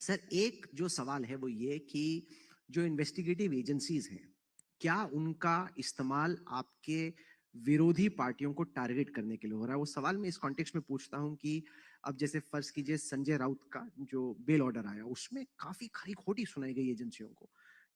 Sir, एक जो सवाल है वो ये कि जो इन्वेस्टिगेटिव एजेंसीज हैं, क्या उनका इस्तेमाल आपके विरोधी पार्टियों को टारगेट करने के लिए हो रहा है? वो सवाल मैं इस कॉन्टेक्स्ट में पूछता हूं कि अब जैसे फर्ज कीजिए संजय राउत का जो बेल ऑर्डर आया, उसमें काफी खरी खोटी सुनाई गई एजेंसियों को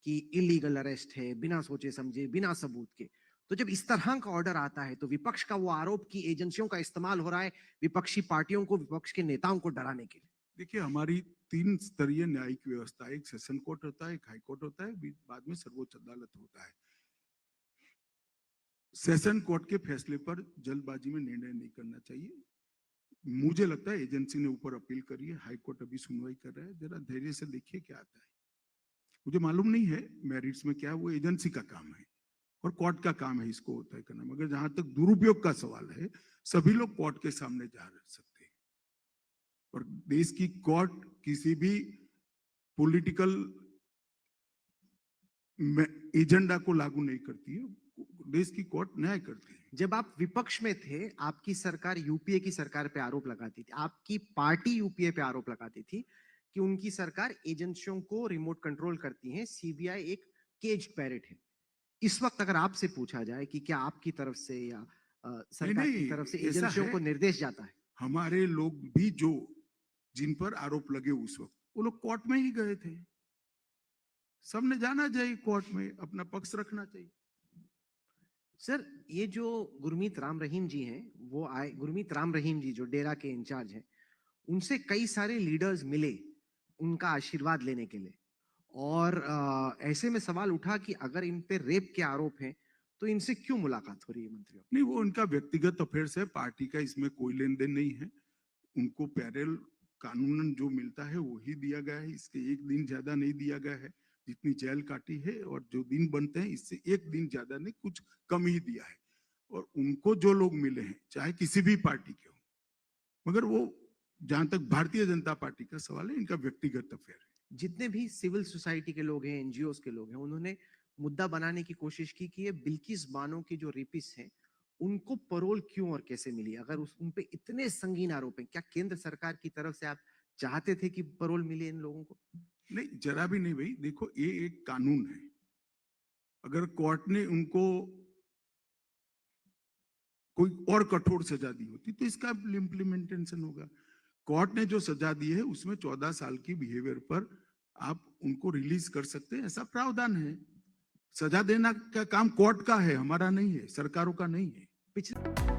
कि इलीगल अरेस्ट है, बिना सोचे समझे, बिना सबूत के। तो जब इस तरह का ऑर्डर आता है तो विपक्ष का वो आरोप कि एजेंसियों का इस्तेमाल हो रहा है विपक्षी पार्टियों को, विपक्ष के नेताओं को डराने के लिए। देखिए, हमारी 3 स्तरीय न्यायिक व्यवस्था है। एक सेशन कोर्ट होता है, एक हाई कोर्ट होता है, बाद में सर्वोच्च अदालत होता है। सेशन कोर्ट के फैसले पर जल्दबाजी में निर्णय नहीं करना चाहिए। मुझे लगता है एजेंसी ने ऊपर अपील करी है, हाई कोर्ट अभी सुनवाई कर रहा है। जरा धैर्य से देखिए क्या आता है। मुझे मालूम नहीं है मेरिट्स में क्या है, वो एजेंसी का काम है और कोर्ट का काम है इसको तय करना। मगर जहां तक दुरुपयोग का सवाल है, सभी लोग कोर्ट के सामने जा सकते हैं और देश की कोर्ट किसी भी पॉलिटिकल एजेंडा को लागू नहीं करती है। देश की कोर्ट न्याय करती है। जब आप विपक्ष में थे, आपकी सरकार यूपीए की सरकार पे आरोप लगाती थी, आपकी पार्टी यूपीए पे आरोप लगाती थी कि उनकी सरकार एजेंसियों को रिमोट कंट्रोल करती है, सीबीआई एक केज्ड पैरेट है। इस वक्त अगर आपसे पूछा जाए कि क्या आपकी तरफ से या सरकार की तरफ से एजेंसियों को निर्देश जाता है? हमारे लोग भी जो जिन पर आरोप लगे उस वक्त वो लोग कोर्ट में ही गए थे। सबने जाना चाहिए कोर्ट में अपना पक्ष रखना चाहिए। सर, ये जो गुरमीत राम रहीम जी हैं, वो आए, गुरमीत राम रहीम जी जो डेरा के इंचार्ज हैं, उनसे कई सारे लीडर्स मिले उनका आशीर्वाद लेने के लिए। और ऐसे में सवाल उठा कि अगर इन पे रेप के आरोप हैं तो इनसे क्यों मुलाकात हो रही है मंत्रियों? नहीं, वो उनका व्यक्तिगत अफेयर्स है, पार्टी का इसमें कोई लेन देन नहीं है। उनको पैरेल कानूनन जो मिलता है वही दिया गया है। इसके एक दिन ज्यादा नहीं दिया गया है। जितनी जेल काटी है और जो दिन बनते हैं इससे एक दिन ज्यादा नहीं, कुछ कम ही दिया है। और उनको जो लोग मिले हैं चाहे किसी भी पार्टी के हो, मगर वो जहां तक भारतीय जनता पार्टी का सवाल है, इनका व्यक्तिगत अफेयर है। जितने भी सिविल सोसाइटी के लोग हैं, एनजीओ के लोग हैं, उन्होंने मुद्दा बनाने की कोशिश की कि ये बिल्किस बानो की जो रेपिस हैं उनको परोल क्यों और कैसे मिली? अगर उन पे इतने संगीन आरोप हैं, क्या केंद्र सरकार की तरफ से आप चाहते थे कि परोल मिले इन लोगों को? नहीं, जरा भी नहीं भाई। देखो, ये एक कानून है। अगर कोर्ट ने उनको कोई और कठोर सजा दी होती तो इसका इम्प्लीमेंटेशन होगा। कोर्ट ने जो सजा दी है उसमें 14 साल की बिहेवियर पर आप उनको रिलीज कर सकते हैं, ऐसा प्रावधान है। सजा देना का काम कोर्ट का है, हमारा नहीं है, सरकारों का नहीं है। पिछले